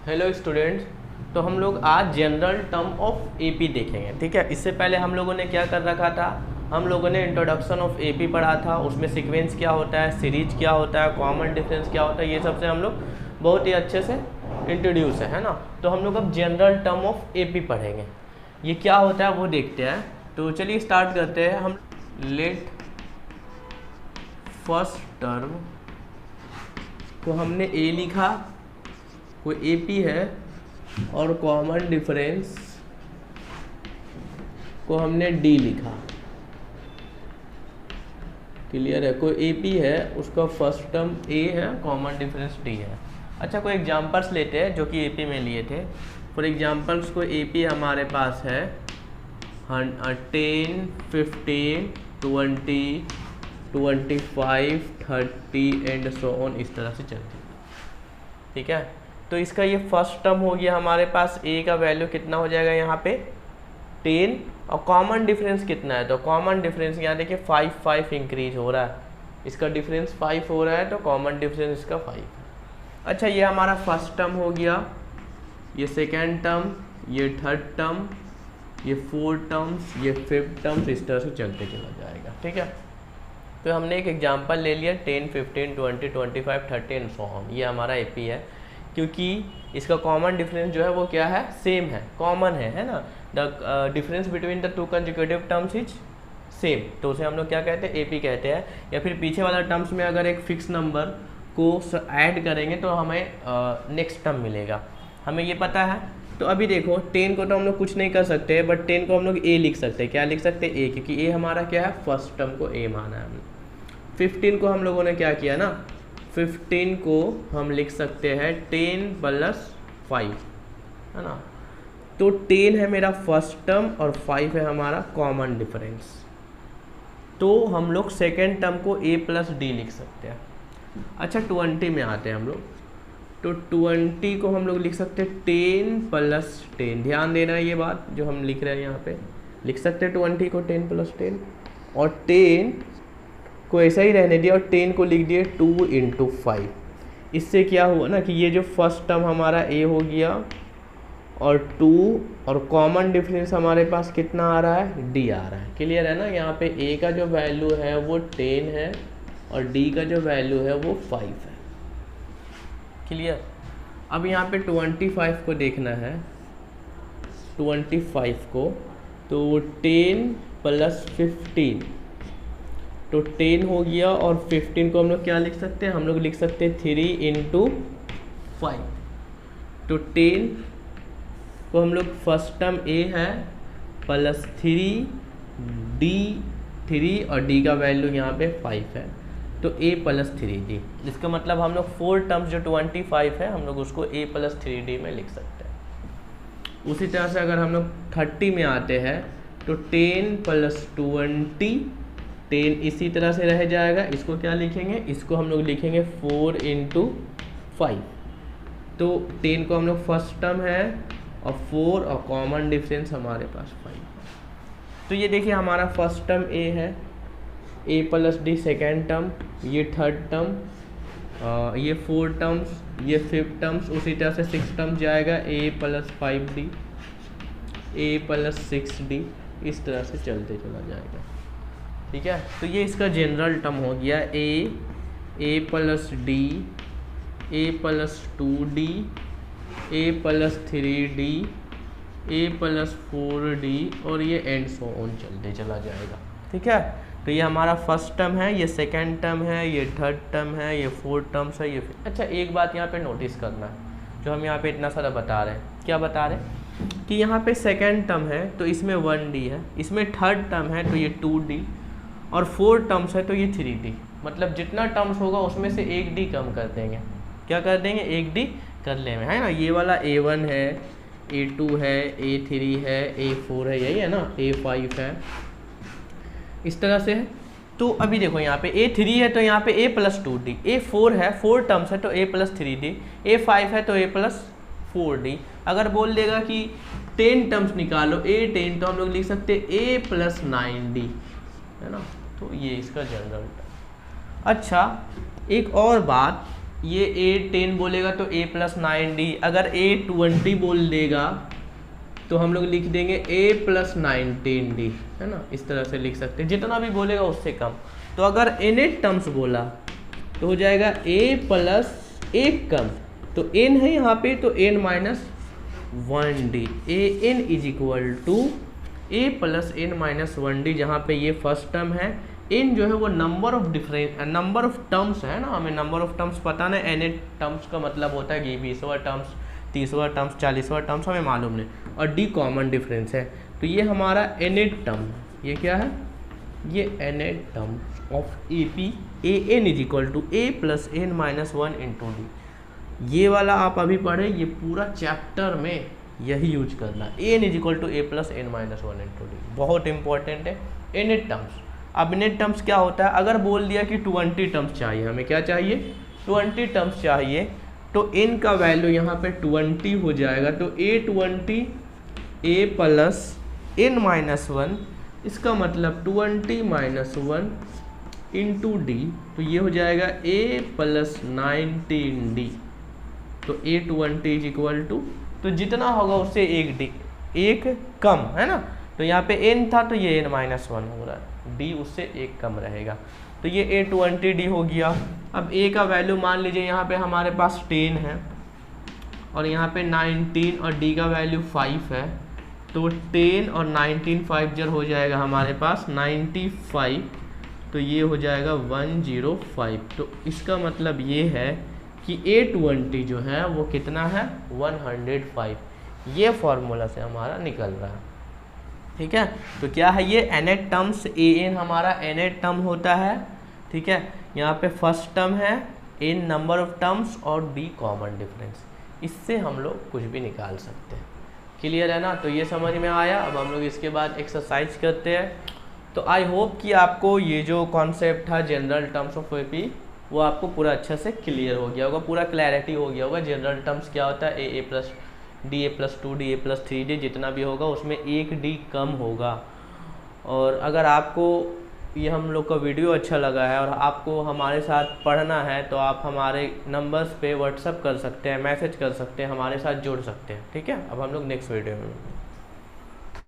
Hello students. तो हम लोग आज जनरल टर्म ऑफ एपी देखेंगे, ठीक है। इससे पहले हम लोगों ने क्या कर रखा था, हम लोगों ने इंट्रोडक्शन ऑफ एपी पढ़ा था। उसमें सीक्वेंस क्या होता है, सीरीज क्या होता है, कॉमन डिफरेंस क्या होता है, ये सबसे हम लोग बहुत ही अच्छे से इंट्रोड्यूस है ना। तो हम लोग अब जनरल टर्म ऑफ एपी पढ़ेंगे, ये क्या होता है वो देखते हैं। तो चलिए स्टार्ट करते हैं हम। लेट फर्स्ट टर्म को हमने ए लिखा, कोई एपी है, और कॉमन डिफरेंस को हमने डी लिखा। क्लियर है, कोई एपी है उसका फर्स्ट टर्म ए है, कॉमन डिफरेंस डी है। अच्छा, कोई एग्जांपल्स लेते हैं जो कि एपी में लिए थे। फॉर एग्जांपल्स को एपी हमारे पास है 10, 15, 20, 25, 30 एंड सो ऑन, इस तरह से चलती है, ठीक है। तो इसका ये फर्स्ट टर्म हो गया हमारे पास। ए का वैल्यू कितना हो जाएगा यहाँ पे 10, और कॉमन डिफरेंस कितना है, तो कॉमन डिफरेंस यहाँ देखिए 5 इंक्रीज हो रहा है, इसका डिफरेंस 5 हो रहा है, तो कॉमन डिफरेंस इसका 5 है। अच्छा, ये हमारा फर्स्ट टर्म हो गया, ये सेकेंड टर्म, ये थर्ड टर्म, ये फोर्थ टर्म्स, ये फिफ्थ टर्म्स, इस तरह से चलते चला जाएगा, ठीक है। तो हमने एक एग्जाम्पल ले लिया 10, 15, 20, 25, 30 एंड सो ऑन। ये हमारा एपी है, क्योंकि इसका कॉमन डिफरेंस जो है वो क्या है, सेम है, कॉमन है ना। The difference between the two consecutive terms is same, तो उसे हम लोग क्या कहते हैं, एपी कहते हैं। या फिर पीछे वाला टर्म्स में अगर एक फिक्स नंबर को ऐड करेंगे तो हमें नेक्स्ट टर्म मिलेगा, हमें ये पता है। तो अभी देखो 10 को तो हम लोग कुछ नहीं कर सकते, बट 10 को हम लोग ए लिख सकते हैं। क्या लिख सकते हैं, ए, क्योंकि ए हमारा क्या है, फर्स्ट टर्म को ए माना है हमने। 15 को हम लोगों ने क्या किया ना, 15 को हम लिख सकते हैं 10 + 5, है ना। तो 10 है मेरा फर्स्ट टर्म और 5 है हमारा कॉमन डिफरेंस। तो हम लोग सेकेंड टर्म को a + d लिख सकते हैं। अच्छा, 20 में आते हैं हम लोग, तो 20 को हम लोग लिख सकते हैं 10 + 10। ध्यान देना ये बात जो हम लिख रहे हैं यहाँ पे, लिख सकते हैं 20 को 10 + 10, और 10 को ऐसा ही रहने दिया और 10 को लिख दिए 2 × 5। इससे क्या हुआ ना कि ये जो फर्स्ट टर्म हमारा a हो गया, और 2, और कॉमन डिफरेंस हमारे पास कितना आ रहा है, d आ रहा है। क्लियर है ना। यहाँ पे a का जो वैल्यू है वो 10 है, और d का जो वैल्यू है वो 5 है। क्लियर। अब यहाँ पे 25 को देखना है, 25 को, तो 10 + 15, तो 10 हो गया, और 15 को हम लोग क्या लिख सकते हैं, हम लोग लिख सकते हैं 3 × 5। तो 10 को हम लोग फर्स्ट टर्म a है + 3 d, 3 और d का वैल्यू यहाँ पे 5 है, तो a + 3d। इसका मतलब हम लोग 4 टर्म्स जो 25 है हम लोग उसको a + 3d में लिख सकते हैं। उसी तरह से अगर हम लोग 30 में आते हैं, तो 10 + 20, 10 इसी तरह से रह जाएगा। इसको क्या लिखेंगे, इसको हम लोग लिखेंगे 4 × 5। तो 10 को हम लोग फर्स्ट टर्म है, और 4 और कॉमन डिफरेंस हमारे पास 5। तो ये देखिए हमारा फर्स्ट टर्म a है, a + d सेकेंड टर्म, ये थर्ड टर्म, ये 4 टर्म्स, ये 5 टर्म्स, उसी तरह से 6 टर्म्स जाएगा a + 5d, a + 6d, इस तरह से चलते चला जाएगा, ठीक है। तो ये इसका जनरल टर्म हो गया a + d, a + 2d, a + 3d, a + 4d, और ये एंड सो ऑन चलते चला जाएगा, ठीक है। तो ये हमारा फर्स्ट टर्म है, ये सेकेंड टर्म है, ये थर्ड टर्म है, ये फोर्थ टर्म्स है, ये। अच्छा, एक बात यहाँ पे नोटिस करना है, जो हम यहाँ पे इतना सारा बता रहे हैं, क्या बता रहे हैं कि यहाँ पे सेकेंड टर्म है तो इसमें 1d है, इसमें थर्ड टर्म है तो ये 2d, और फोर्थ टर्म्स है तो ये 3d। मतलब जितना टर्म्स होगा उसमें से 1d कम कर देंगे। क्या कर देंगे, 1d कर लेंगे, है ना। ये वाला a1 है, a2 है, a3 है, a4 है, यही है ना, a5 है, इस तरह से है। तो अभी देखो यहाँ पे a3 है तो यहाँ पे a + 2d, a4 है, 4 टर्म्स है तो a + 3d, a5 है तो a + 4d। अगर बोल देगा कि 10 टर्म्स निकालो, a10, तो हम लोग लिख सकते हैं a + 9d, है ना। तो ये इसका जनरल टर्म। अच्छा, एक और बात ये A10 बोलेगा तो A प्लस 9D, अगर A20 बोल देगा तो हम लोग लिख देंगे A प्लस 19D, है ना, इस तरह से लिख सकते हैं, जितना भी बोलेगा उससे कम। तो अगर n टर्म्स बोला तो हो जाएगा A प्लस एक कम, तो n है यहाँ पे तो n minus 1D, an is equal to A plus n minus 1D, जहाँ पे ये फर्स्ट टर्म है, n जो है वो नंबर ऑफ टर्म्स है ना, हमें नंबर ऑफ टर्म्स पता ना, n टर्म्स का मतलब होता है कि 20वां टर्म्स, 30वां टर्म्स, 40वां टर्म्स हमें मालूम नहीं, और d कॉमन डिफरेंस है, तो ये हमारा n टर्म, ये क्या है, ये n term of AP an is equal to A plus n minus 1 into D. ये वाला आप अभी पढ़े, ये पूरा चैप्टर में यही यूज करना, an is equal to A plus n minus 1 into D, बहुत इंपॉर्टेंट है n टर्म्स। अब नेट टर्म्स क्या होता है, अगर बोल दिया कि 20 टर्म्स चाहिए, हमें क्या चाहिए, 20 टर्म्स चाहिए, तो n का वैल्यू यहाँ पे 20 हो जाएगा, तो A20 A plus n minus 1, इसका मतलब 20 माइनस 1 इंटू डी, तो ये हो जाएगा A प्लस 19D, तो A20 इज इक्वल टू, तो जितना होगा उससे एक कम, है ना, तो यहाँ पे n था तो ये n माइनस 1 हो रहा है, d उससे एक कम रहेगा, तो ये A20D हो गया। अब a का वैल्यू मान लीजिए यहाँ पे हमारे पास 10 है और यहाँ पे 19 और d का वैल्यू 5 है, तो 10 और 19 5 जर हो जाएगा हमारे पास 95, तो ये हो जाएगा 105, तो इसका मतलब ये है कि A20 जो है वो कितना है, 105, ये फॉर्मूला से हमारा निकल रहा है, ठीक है। तो क्या है ये n टर्म्स, an हमारा n टर्म होता है, ठीक है, यहाँ पे फर्स्ट टर्म है, n नंबर ऑफ टर्म्स और d कॉमन डिफरेंस, इससे हम लोग कुछ भी निकाल सकते हैं, क्लियर है ना। तो ये समझ में आया। अब हम लोग इसके बाद एक्सरसाइज करते हैं। तो आई होप कि आपको ये जो कॉन्सेप्ट था जनरल टर्म्स ऑफ AP वो आपको पूरा अच्छे से क्लियर हो गया होगा, पूरा क्लैरिटी हो गया होगा। जनरल टर्म्स क्या होता है, A plus D, A plus 2D, A plus 3D, जितना भी होगा उसमें एक D कम होगा। और अगर आपको ये हम लोग का वीडियो अच्छा लगा है और आपको हमारे साथ पढ़ना है तो आप हमारे नंबर्स पे व्हाट्सअप कर सकते हैं, मैसेज कर सकते हैं, हमारे साथ जुड़ सकते हैं, ठीक है। अब हम लोग नेक्स्ट वीडियो में